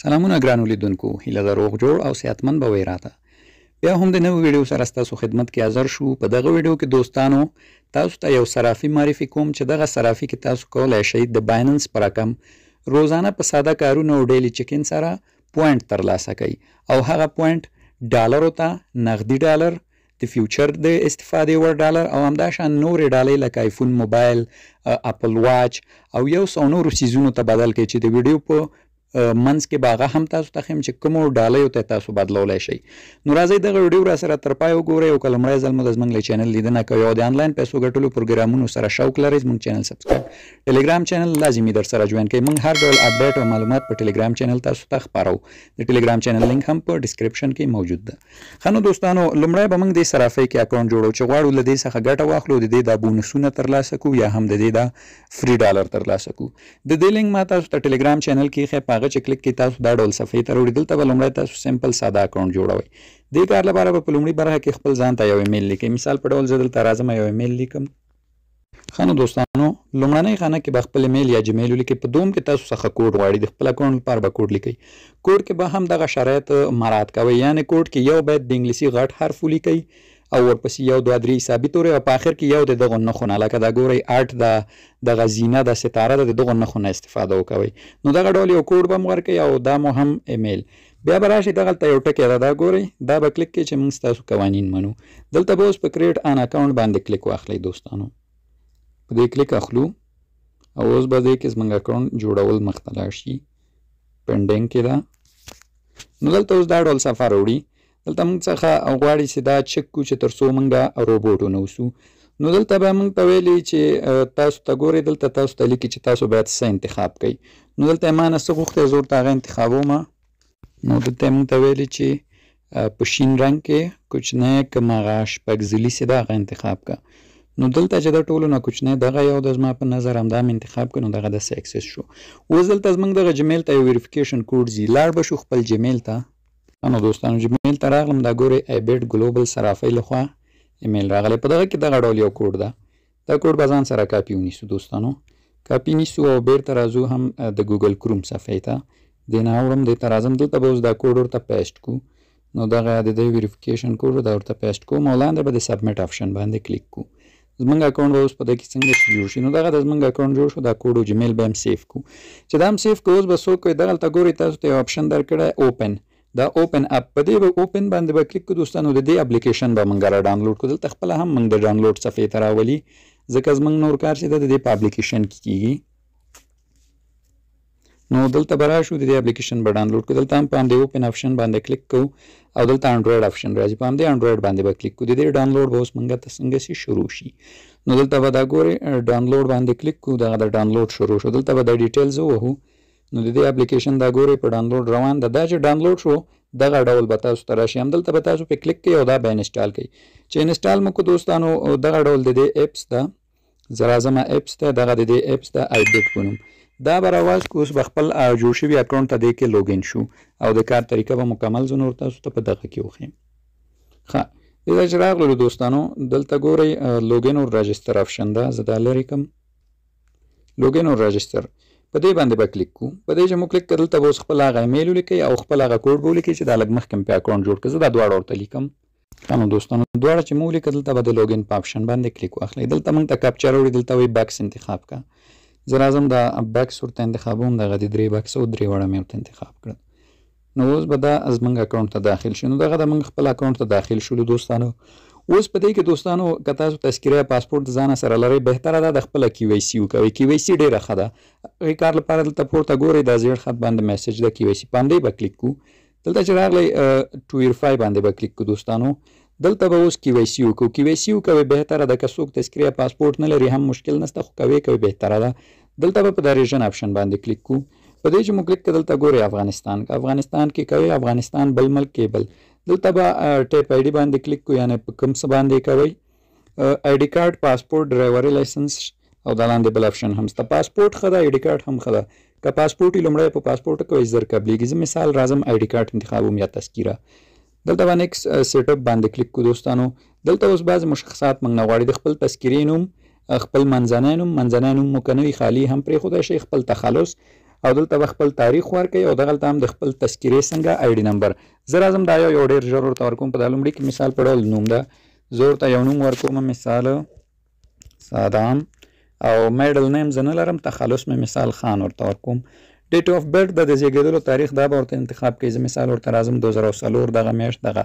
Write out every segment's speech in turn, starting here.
سلامونه ګرانو لیدونکو، هیله ده روغ جوړ او صحتمند به وئ راته. بیا هم د نوې ویډیو سره ستاسو خدمت کې حاضر شو. په دغه ویډیو کې دوستانو تاسو ته یو صرافي معرفي کوم چې دغه صرافي کې تاسو کولی شئ د بایننس په رقم روزانه په ساده کارونو او ډیلی چکین سره پوینټ ترلاسه کوئ او هغه پوینټ ډالرو ته، نغدي ډالر، د فیوچر د استفادې وړ ډالر او همداشان نورې ډالۍ لکه آیفون موبایل، اپل واچ او 100 نورو څیزونو ته بدل کړئ چې د ویډیو په منځ کې به هغه هم تاسو ته ښیم چې کومو ډالیو ته تاسو بدلولی شئ. نو راځئ دغه ویډیو را سره تر پای وګورئ او که لومړی ځل مو د زموږ له چینل لیدنه کوئ او د آنلاین پیسو ګټلو پروګرامونو سره شوق لرئ، زموږ چینل سبسکرایب، ټلیګرام چینل لازمي در سره جوین کړئ. موږ هر ډول اپډیټ او معلومات په ټلیګرام چینل تاسو ته خپارو. د ټلیګرام چینل لینک هم په ډسکرپشن کې موجود ده. ښه نو دوستانو، لومړی به موږ د صرافۍ کې اکاونټ جوړو چې غواړو له دې څخه ګټه واخلو، د دې دا بونسونه ترلاسه کړو یا هم د دې دا فری ډالر ترلاسه کړو. د دې لینک ما تاسو ته ټلیګرام چینل کې ایښی، په هغه چې کلیک کړئ تاسو دا ډول صفحې ته راوړي. دلته به لومړی تاسو سمپل ساده اکاونټ جوړوئ. دې کار لپاره به په لومړي برخه کې خپل ځان ته یو ایمیل لیکئ. مثال په ډول زه دلته راځم یو ایمیل لیکم. ښه نو دوستانو، لومړنۍ خانه کې به خپل ایمیل یا جیمیل ولیکئ. په دوم کې تاسو څخه کوډ غواړي، د خپل اکاونټ لپاره به کوډ لیکئ. کوډ کې به هم دغه شرایط مراعات کوئ، یعنې کوډ کې یو باید د انګلیسي غټ حرف ولیکئ او ورپسې 1 2 3 حسابي تورې او په آخر کې یو د دغو نښو نه، لکه دا ګورئ آرټ د دغه زینه د ستاره ده، د دغو نښو نه استفاده وکوئ. نو دغه ډول یو کوډ به مو ورکوئ او دا مو هم ایمیل. بیا به راشئ دغلته یو ټکی ده، دا ګورئ، دا به کلیک کړئ چې موږ ستاسو قوانین منو. دلته به اوس په کریټ ان اکاونټ باندې کلیک واخلئ. دوستانو په دې کلیک اخلو او اوس به دې کې زموږ اکاونټ جوړول مخته لاړ شي. پینډینګ کې ده. نو دلته اوس دا ډول صفحه راوړي. دلته موږ څخه غواړي چې دا چک کړو چې تر څو موږ روبوټ ونوسو. نو دلته به موږ ته ویلي چې تاسو ته ګورئ، دلته تاسو ته لیکي چې تاسو باید څه انتخاب کړئ. نو دلته یې ما نه څه غوښتی، زه ورته هغه انتخابوم. نو دلته یې موږ ته ویلي چې په شین رنګ کې کوچنی کوم هغه شپږ ځلي چې ده هغه انتخاب کړه. نو دلته چې د ټولو نه کوچنی دغه یو د زما په نظر همدا مې انتخاب کړه. نو دغه داسې اکسس شو. اوس دلته زموږ دغه جیمیل ته یو ویریفیکیشن کوډ ځي. لاړ به شو خپل جیمیل ته. نو دوستانو جیمیل ته راغلم، دا ګورئ ایبیټ ګلوبل صرافۍ لخوا ایمیل راغلی. په دغه کې دغه ډول یو کوډ ده. دا کوډ به ځان سره کاپي ونیسو. دوستانو کاپي نیسو او بیرته راځو هم د ګوګل کروم صفحې ته. دې نه اوړم، دې ته راځم، دلته به اوس دا کوډ ورته پیسټ کړو. نو دغه د دې ویریفیکیشن کوډ دا ورته پیسټ کوم او لاندې به د سبمیټ آپشن باندې کلیک کړو. زموږ اکاونټ به اوس په دې کې څنګه جوړ شي. نو دغه د زموږ اکاونټ جوړ شو. دا کوډ او جیمیل به هم سیف کړو. چې دا هم سیف کړو، اوس به څه کوئ، دغلته ګورئ تاسو ته یو آپشن درکړی اوپن. دا اوپن اپ، په دې به اوپن باندې به کلیک کړو. دوستانو د دې اپلیکیشن به موږ را ډاونلوډ کړو. دلته خپله هم موږ د ډاونلوډ صفحې ته راولي، ځکه زموږ نور کار چې ده د دې په اپلیکیشن کې کیږي. نو دلته به راشو، د دې اپلیکیشن به ډاونلوډ کړو. دلته هم په همدې اوپن آپشن باندې کلیک کوو او دلته انډرایډ آپشن راځي، په همدې انډرایډ باندې به کلیک کوو. د دې ډاونلوډ به اوس موږ ته څنګه سي شروع شي. نو دلته به دا ګورئ ډاونلوډ باندې کلیک کوو، دغه د ډاونلوډ شروع شو. دلته به د ډیټیلز ووهو. نو د دې اپلیکیشن دا ګورئ په ډاونلوډ روان ده. دا چې ډاونلوډ شو دغه ډول به تاسو ته راشي. همدلته به تاسو پې کلیک کوئ او دا به انسټال کوئ. چې انسټال مو کړو دوستانو، دغه ډول د دې اپس ده، زه راځم اپس ته، دغه د دې اپس ده ایډیټ په نوم. دا به راواز کړو. اوس به خپل جوړ شوي اکاونټ ته دې کې لوګین شو او د کار طریقه به مکمل زه نور تاسو ته په دغه کې وښیم. ښه، دې چې راغلو دوستانو، دلته ګورئ لوګین او راجستر آپشن ده. زه دا لرې کړم، لوګین او راجستر په دې باندې به کلیک کوو. په دې چې مو کلیک کړ، دلته به اوس خپل هغه ایمیل ولیکئ او خپل هغه کوډ به ولیکئ چې دا لږ مخکې مې پې اکاونټ جوړ کړ. زه دا دواړه ورته لیکم. ښه نو دوستانو، دواړه چې مو ولیکه، دلته به د لوګین په آپشن باندې کلیک واخلئ. دلته موږ ته کاپچا راوړي، دلته وایي بکس انتخاب کړه. زه راځم دا بکس ورته انتخابوم، دغه د 3 بکس او 3 وړه مې ورته انتخاب کړه. نو اوس به دا زموږ اکاونټ ته داخل شي. نو دغه د موږ خپل اکاونټ ته داخل شولو دوستانو. اوس په دې کې دوستانو که تاسو تذکره یا پاسپورټ د ځانه سره لرئ، بهتره ده د خپله KYC وکوئ. KYC ډېره ښه ده. هغې کار لپاره دلته پورته ګورئ دا زیړ خط باندې میسج ده KYC، په همدې به کلیک کړو. دلته چې راغلی ټو ویریفای باندې به کلیک کړو. دوستانو دلته به اوس KYC وکړو. KYC وکوئ، بهتره ده. که څوک تذکره یا پاسپورټ نه لري هم مشکل نشته، خو کوئ بهتره ده. دلته به په دا ریژن آپشن باندې کلیک کړو. په دې چې مو کلیک کړ، دلته ګورئ افغانستان. افغانستان کې کوئ، افغانستان بل ملک کې بل. دلته به ټیپ آی ډي باندې کلیک کړو، یعنې په کوم څه باندې کوئ، آی ډي کارت، پاسپورټ، ډرایوري لایسنس او دا لاندې بل آپشن هم شته. پاسپورټ ښه ده، آی ډي کارت هم ښه ده. که پاسپورټ یې لومړی په پاسپورټ کوئ زر قبلیږي. زه مثال راځم آی ډي کارت انتخابوم یا تذکیره. دلته به نیکس سیټ اپ باندې کلیک کړو. دوستانو دلته اوس بعضې مشخصات موږ نه غواړي. د خپل تذکیرې نوم، خپل منځنی نوم مو که نه وي خالي هم پرېښودی شئ، خپل تخلص او دلته به خپل تاریخ ورکوي او دغلته هم د خپل تذکرې څنګه آی ډي نمبر. زه راځم دا یو ډېر ژر ورته ورکوم. په دا لومړي کې مثال په ډول نوم ده، زه ورته یو نوم ورکوم مثال صادام، او میډل نیم زه نه لرم، تخلص مې مثال خان ورته ورکوم. ډیټ اف برث د زیږیدلو تاریخ دا به ورته انتخاب کړئ. زه مثال ورته راځم 2004 دغه میاشت دغه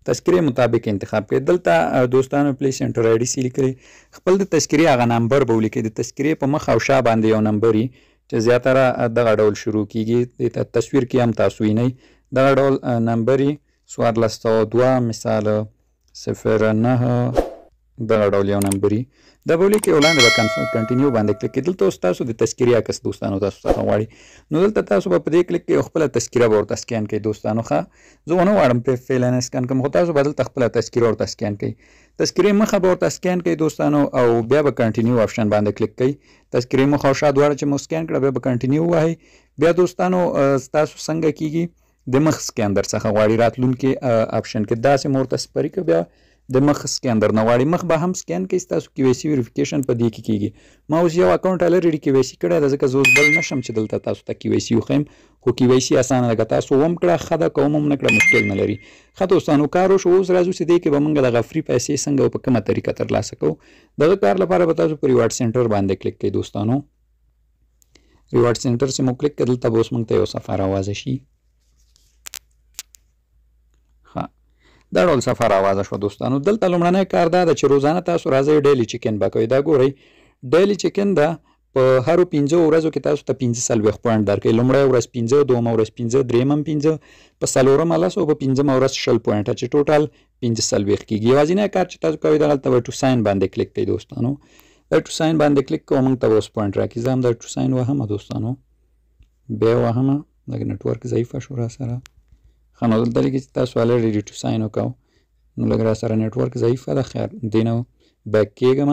تذکرې مطابق انتخاب کړئ. دلته دوستانو پلیس انټر آی ډي سی لیکلی، خپل د تذکرې هغه نمبر به ولیکئ. د تذکرې په مخ او شا باندې یو نمبر وي چې زیاتره دغه ډول شروع کیږي. د تصویر کې هم تاسو وینئ دغه ډول نمبر وي 1402 مثال 09 دغه ډول یو نمبر وي. دا به ولیکئ او لاندې به کنټینیو باندې کلیک کړئ. دلته اوس تاسو د تذکرې عکس دوستانو تاسو څخه غواړي، نو دلته تاسو به په دې کلیک کړئ او خپله تذکره به ورته سکین کړئ. دوستانو ښه زه ونه غواړم فعلا سکین کړم، خو تاسو به دلته خپله تذکره ورته سکین کړئ. تذکرې مخه به ورته سکین کړئ دوستانو او بیا به کنټینیو آپشن باندې کلیک کړئ. تذکرې مخه او شا دواړه چې مو سکین کړه بیا به کنټینیو ووهئ. بیا دوستانو ستاسو څنګه کیږي د مخ سکین در څخه غواړي راتلونکي آپشن کې داسې مو ورته سپري که بیا د مخ سکین در نه غواړي مخ به هم سکین کوي. ستاسو کی وای سی ویریفیکیشن په دې کې کیږي. ما اوس یو اکاونټ الریډي کی وای سی کړی ده، ځکه زه اوس بل نشم چې دلته تاسو ته کی وای سی وښیم، خو کی وای سی اسانه ده. که تاسو هم کړه ښه ده، که هم نه کړه مشکل نه لري. ښه دوستانو کار وشو. اوس راځو چې دې کې به موږ دغه فري پیسې څنګه او په کومه طریقه ترلاسه کوو. دغه کار لپاره به تاسو په ریوارډ سینټر باندې کلیک کړئ. دوستانو ریوارډ سینټر چې مو کلیک کړئ دلته به اوس موږ ته یو صفحه راوازه شي. دا ډول صفحه راوازه شوه دوستانو. دلته لومړنی کار دا ده چې روزانه تاسو راځئ ډیلی چیکن به کوئ. دا ګورئ ډیلی چیکن ده په هرو 5 ورځو کې تاسو ته 45 پوینټ درکوي. لومړی ورځ 5، دویمه ورځ 5، درېیمه 5، په څلورمه 10 او په پنځمه ورځ 20 پوینټه چې ټوټل 45 کیږي. یوازینی کار چې تاسو کوئ دغلته به ټو ساین باندې کلیک کړئ. دوستانو دا ټو ساین باندې کلیک کوو موږ ته به اوس پوینټ راکړي. زه هم دا ټو ساین وهمه دوستانو، بیا وهمه لږ نیټورک ضعیفه شو را سره. ښه نو دلته لیکي چې تاسو الریډي ټو ساین وکړو، نو لږ را سره نیټورک ضعیفه ده. خیر دې نه بیک کېږم.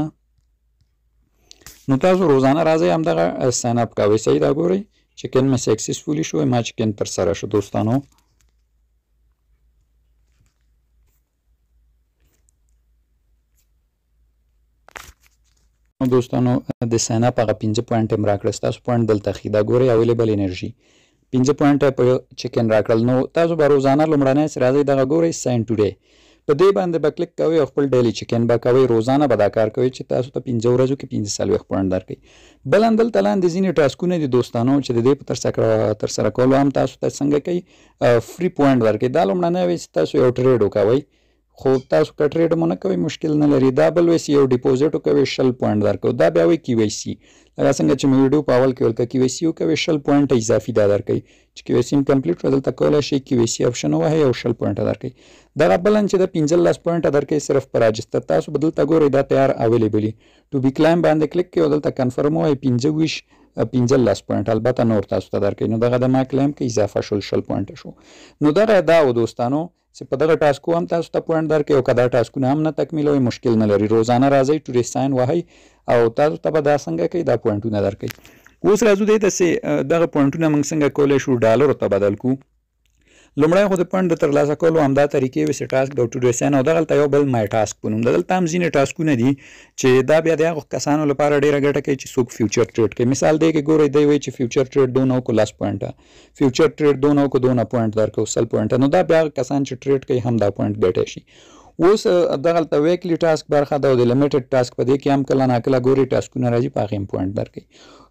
نو تاسو روزانه راځئ همدغه ساین اپ کوئ. صحیح دا ګورئ چیکن مې سکسسفولي شو، ما چیکن ترسره شو. دوستانو د ساین اپ هغه 5 پوینټ هم راکړل. ستاسو پوینټ دلته ښي دا ګورئ اویلیبل انرژي 5 پوینټه په چیکن راکړل. نو تاسو به روزانه لومړنی چې راځئ دغه ګورئ ساین ټوډے په دې باندې به کلیک کوئ او خپل ډیلی چیکن به کوئ. روزانه به دا کار کوئ چې تاسو ته 5 ورځو کې 45 پوینټ درکوي. بل هم دلته لاندې ځینې ټاسکونه دي دوستانو چې د دې په ترسره کولو هم تاسو ته څنګه کوي فري پوینټ درکوي. دا لومړنی وایي چې تاسو یو ټریډ وکوئ، خو تاسو که ټریډ مو نه کوئ مشکل نه لري. دا بل وایي چې یو ډیپوزیټ وکوئ 20 پوینټ درکوي. دا بیا وایي کی وای سی، لکه څنګه چې مې ویډیو په اول کې ویل که کی وای سی وکوئ 20 پوینټه اضافي دا درکوي. چې کی وای سی هم کمپلیټ شو دلته کولی شئ کی وای سی آپشن ووهئ او 20 پوینټه درکوي. دغه بل چې د 15 پوینټه درکوي صرف په راجستر. تاسو به دلته ګورئ دا تیار اویلیبلي ټو بی کلایم باندې کلیک کړئ او دلته کنفرم ووهئ 15 پوینټ البته نور تاسو ته درکوي. نو دغه د ما کلایم کې اضافه شول 20 پوینټه شو. نو دغه دا و دوستانو چې په دغه ټاسکو هم تاسو ته پوینټ درکوي او که دا ټاسکونه هم نه تکمیلوئ مشکل نه لري. روزانه راځئ ټو ریساین وهئ او تاسو ته به دا څنګه کوي دا پوینټونه درکوي. اوس راځو دې ته چې دغه پوینټونه موږ څنګه کولی شو ډالرو ته بدل کړو. لومړی خو د پوینټ د ترلاسه کولو همدا طریقې وي چې ټاسک د ټو ریساین او دغلته یو بل مای ټاسک په نوم ده. دلته هم ځینې ټاسکونه دي چې دا بیا د هغو کسانو لپاره ډېره ګټه کوي چې څوک فیوچر ټریډ کوي. مثال دی کې ګورئ دی وایي چې فیوچر ټریډ دونه وکړو 10 پوینټه، فیوچر ټریډ دونه وکړو دونه پوینټ درکړو 100 پوینټه. نو دا بیا هغه کسان چې ټریډ کوي هم دا پوینټ ګټی شي. اوس دغلته ویکلی ټاسک برخه ده او د لیمیټډ ټاسک په دې کې هم کله ناکله ګورئ ټاسکونه راځي په هغې هم پوینټ درکوي.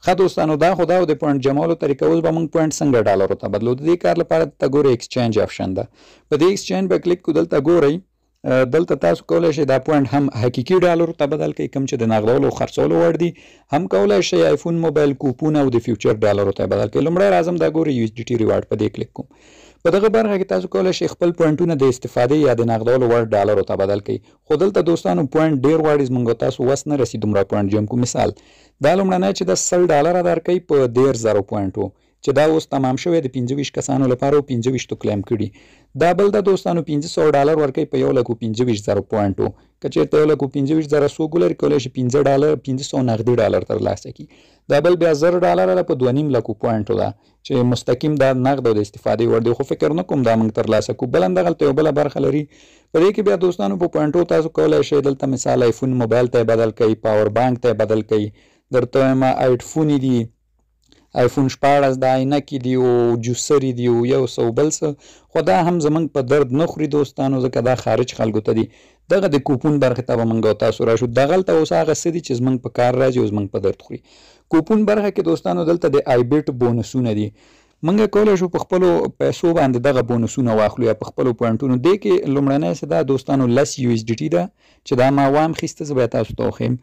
ښه دوستانو دا خو دا د پوینټ جمعولو طریقه. اوس به موږ پوینټ څنګه ډالرو ته بدلو. د دې کار لپاره دلته ګورئ ایکسچینج آپشن ده. په دې ایکسچینج به کلیک کړو. دلته ګورئ دلته تاسو کولی شئ دا پوینټ هم حقیقي ډالرو ته بدل کړئ، کوم چې د نغدولو او خرڅولو وړ دي. هم کولی شئ آیفون موبایل کوپون او د فیوچر ډالرو ته بدل کړئ. لومړی راځم دا ګورئ یو ایس ډي ټي ریوارډ په دې کلیک کوم. په دغه برخه کې تاسو کولی شئ خپل پوینټونه د استفادې یا د نغدولو وړ ډالرو ته بدل کړئ. خو دلته دوستانو پوینټ ډېر غواړي، زموږ تاسو وس نه رسي دومره پوینټ جمع کړو. مثال دا لومړنی چې د 100 ډالره درکوي په 10000 پوینټو چې دا اوس تمام شوی د 25 کسانو لپاره او 25 کلیم کړي. دا بل د دوستانو 500 ډالر ورکوي په 1,25,000 پوینټو. که چېرته 1,25,000 څوک ولري کولی شي 500 نغدي ډالر ترلاسه کړي. دا بل بیا 1000 ډالره په 2,500,000 پوینټو ده چې مستقیم دا نغد او د استفادې وړ دی. خو فکر نه کوم دا موږ ترلاسه کوو. بل همدغلته یو بله برخه لري په دې کې بیا دوستانو په پوینټو تاسو کولی شئ دلته مثال آیفون موبایل ته بدل کوئ، پاور بانک ته بدل کوئ، درته وایم آیفون دي آیفون 14 د عینکې دي او جوسري دي او یو څه بل څه، خو دا هم زمونږ په درد نه خوري دوستانو، ځکه دا خارج خلکو ته دي. دغه د کوپون برخې ته به موږ او تاسو راشو. دغلته اوس هغه څه دي چې زمونږ په کار راځي او زمونږ په درد خوري. کوپون برخه کې دوستانو دلته د آیبیټ بونسونه دي. موږ کولی شو په خپلو پیسو باندې دغه بونسونه واخلو یا په خپلو پوینټونو. دې کې لومړنی څه ده دوستانو 10 USDT ده چې دا ما وام خیسته، زه به تاسو ته وښیم.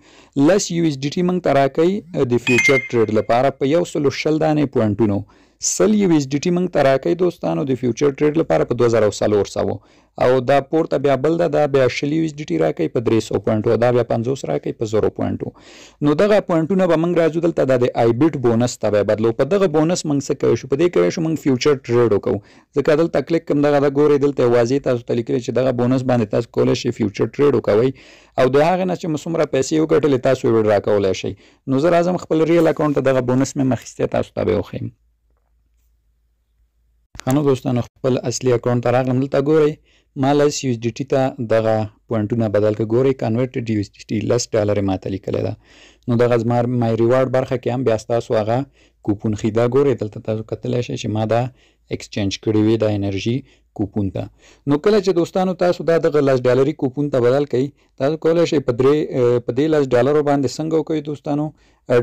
10 USDT موږ ته راکوي د فیوچر ټریډ لپاره په 120 دانې پوینټونو. 100 USDT موږ ته راکوي دوستانو د فیوچر ټریډ لپاره په 2400 او دا پورته بیا بل ده، دا بیا 20 USDT راکوي په 300 پوینټو، دا بیا 50 راکوي په 0 پوینټو. نو دغه پوینټونه به موږ راځو دلته د آیبیټ بونس ته به بدلو. په دغه بونس موږ څه کولی شو؟ په دې کولی شو موږ فیوچر ټریډ وکړو. ځکه دلته کلیک کوم دغه ګورئ دلته واضح تاسو ته لیکلي چې دغه بونس باندې تاسو کولی شئ فیوچر ټریډ وکوئ او د هغې نه چې مو څومره پیسې وګټلې تاسو یې وډرا کولی شئ. نو زه راځم خپل ریل اکاونټ ته، دغه بونس مې اخیستی تاسو ته به یې وښیم. ښه نو دوستانو خپل اصلي اکاونټ ته راغلم. دلته ګورئ ما 10 USDT ته دغه پوینټونه بدل کړه. ګورئ کنورټډ USDT $10 یې ماته لیکلی ده. نو دغه زما مای ریوارډ برخه کې هم بیا ستاسو هغه کوپون ښي. دا ګورئ دلته تاسو کتلی شئ چې ما دا ایکسچینج کړې وي د انرژي کوپون ته. نو کله چې دوستانو تاسو دا دغه $10 کوپون ته بدل کړئ، تاسو کولی شئ په دې $10 باندې څنګه وکړئ دوستانو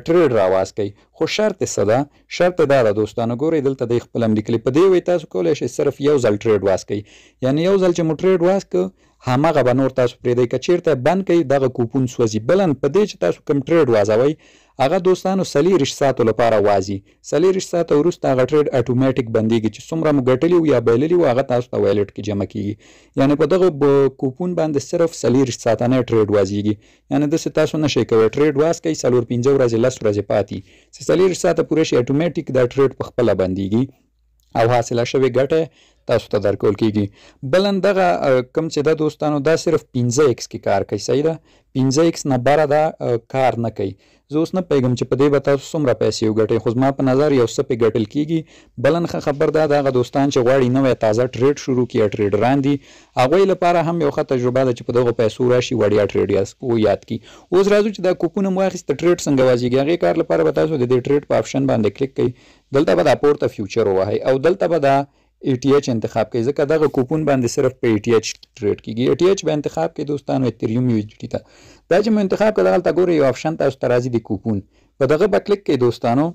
ټریډ راواز کوي. خو شرط څه ده؟ شرط دا ده دوستانو، ګورئ دلته دی خپل هم لیکلی په دې وی تاسو کولی شئ صرف یو ځل ټریډ واز کوئ. یعنی یو ځل چې مو ټریډ واز کړ همغه به نور تاسو پرېږدئ. که چېرته بند کوئ دغه کوپون سوځي. بلن په دې چې تاسو کوم ټریډ وازوئ هغه دوستانو 40 ساعتو لپاره وازي. 40 ساعته وروسته هغه ټریډ اتوماتیک بندېږي چې څومره مو ګټلي وو یا بایللي وو هغه تاسو ته وایلټ کې جمع کېږي. یعنې په دغه کوپون باندې صرف 40 ساعتانه ټریډ وازیږي. یعنې داسې تاسو نشئ کوئ ټریډ واز کوئ 4-5 ورځې 10 ورځې پاتې چې 40 ساعته پوره شي اتوماتیک دا ټریډ په خپله بندېږي او حاصله شوې ګټه تاسو ته درکول کېږي. بلن دغه کوم چې ده دوستانو دا صرف 15x کې کار کوي. صحیح ده؟ 15x نه بره دا کار نه کوي. زه اوس نه پوهېږم چې په دې به تاسو څومره پیسې وګټئ، خو زما په نظر یو څه پې ګټل کېږي. بلن ښه خبر دا د هغه دوستان چې غواړي نوی تازه ټریډ شروع کړي یا ټریډران دي هغوی لپاره هم یو ښه تجربه ده چې په دغو پیسو راشي وړیا ټریډ یاد کړي. اوس راځو چې دا کوپونه مو واخیسته ټریډ څنګه وازیږي. هغې کار لپاره به تاسو د دې ټریډ په آپشن باندې کلیک کوئ. دلته به دا پورته فیوچر ووهئ او دلته به دا ATH انتخاب کوي، ځکه دغه کوپون باندې صرف په ATH ټریډ کېږي. ATH به انتخاب کوي دوستانو اتریوم USDT ته. دا چې مو انتخاب کړه دغلته ګورئ یو آپشن تاسو ته راځي د کوپون، په دغه به کلیک کوئ دوستانو.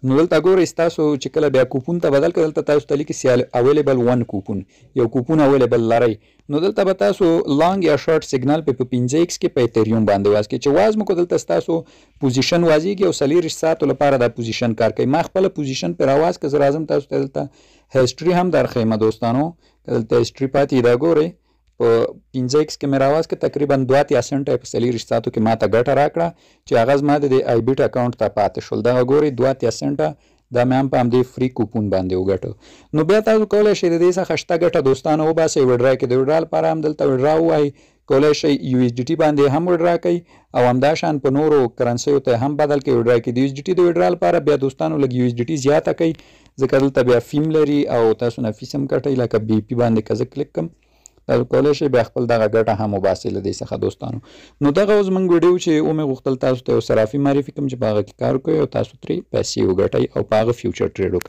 نو دلته ګورئ ستاسو چې کله بیا کوپون ته بدل کړئ دلته تاسو ته لیکي اویلیبل 1 کوپون، یو کوپون اویلیبل لرئ. نو دلته به تاسو لانګ یا شارټ سیګنال په 15x کې په اتریوم باندې واز کړئ. چې واز مو کو دلته ستاسو پوزیشن وازیږي او 40 ساعتو لپاره دا پوزیشن کار کوي. ما خپله پوزیشن پر اواز که زه راځم تاسو ته دلته هیسټري هم درښیم دوستانو. دلته هیسټري پاتې دا ګورئ په 15x کې مې راواز کړه تقریبا 2 سنټه په 40 ساعتو کې ماته ګټه راکړه چې هغه زما د آیبیټ اکاونټ ته پاتې شول. دغه ګورئ 2 سنټه دا مې هم په همدې فری کوپون باندې وګټو. نو بیا تاسو کولی شئ د دې څخه شته ګټه دوستانو وباسئ وډرا کړئ. د وډرا لپاره هم دلته وډرا ووایئ، کولی شئ USDT باندې هم وډرا کوئ او همداشان په نورو کرنسیو ته هم بدل کړئ وډرا کړئ. د USDT د وډرا لپاره بیا دوستانو لږ USDT زیاته کوئ ځکه دلته بیا فیم لري او تاسو نه فیس هم کټئ. لکه BP باندې که زه کلیک کړم تاسو کولی شئ بیا خپل دغه ګټه هم وباسئ له دې څخه دوستانو. نو دغه اوس زموږ ویډیو چې ومې غوښتل تاسو ته یو صرافي معرفي کړم چې په هغه کې کار وکړئ او تاسو ترې پیسې وګټئ او په هغه فیوچر ټریډ وکړئ.